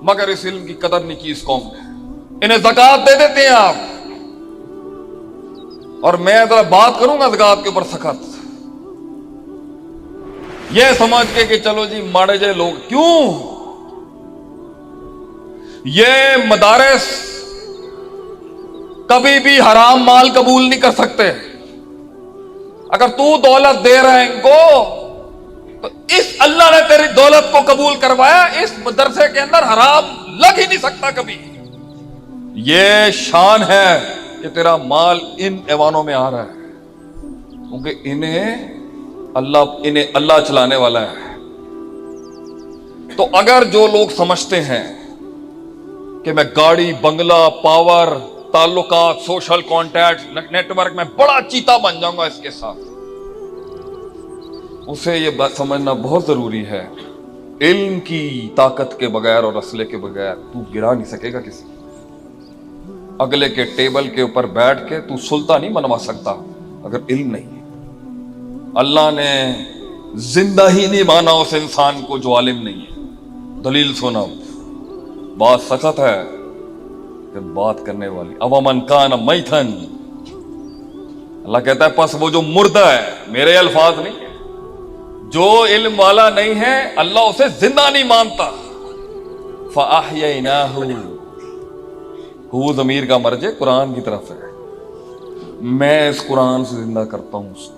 مگر اس علم کی قدر نہیں کی اس قوم نے. انہیں زکوٰۃ دے دیتے ہیں آپ. اور میں ذرا بات کروں گا زکوٰۃ کے اوپر سخت، یہ سمجھ کے کہ چلو جی ماڑے جے لوگ. کیوں؟ یہ مدارس کبھی بھی حرام مال قبول نہیں کر سکتے. اگر تو دولت دے رہا ہے ان کو تو اس اللہ نے تیری دولت کو قبول کروایا، اس مدرسے کے اندر حرام لگ ہی نہیں سکتا کبھی. یہ شان ہے کہ تیرا مال ان ایوانوں میں آ رہا ہے، کیونکہ انہیں اللہ چلانے والا ہے. تو اگر جو لوگ سمجھتے ہیں کہ میں گاڑی، بنگلہ، پاور، تعلقات، سوشل کانٹیکٹ، نیٹ ورک میں بڑا چیتا بن جاؤں گا اس کے ساتھ، اسے یہ بات سمجھنا بہت ضروری ہے علم کی طاقت کے بغیر اور اسلحے کے بغیر تو گرا نہیں سکے گا کسی. اگلے کے ٹیبل کے اوپر بیٹھ کے تو سلطان نہیں بنوا سکتا اگر علم نہیں ہے. اللہ نے زندہ ہی نہیں مانا اس انسان کو جو عالم نہیں ہے. دلیل سونا، بات سخت ہے کہ بات کرنے والی. اومن کان میتن، اللہ کہتا ہے پس وہ جو مردہ ہے، میرے الفاظ نہیں ہے، جو علم والا نہیں ہے اللہ اسے زندہ نہیں مانتا. فَأَحْيَيْنَاهُ، ضمیر کا مرجع قرآن کی طرف ہے. میں اس قرآن سے زندہ کرتا ہوں اس کو.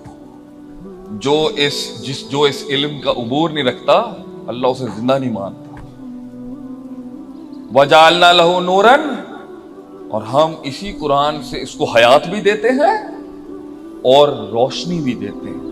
جو اس علم کا عبور نہیں رکھتا اللہ اسے زندہ نہیں مانتا. وَجَعَلْنَا لَهُ نُورًا، اور ہم اسی قرآن سے اس کو حیات بھی دیتے ہیں اور روشنی بھی دیتے ہیں.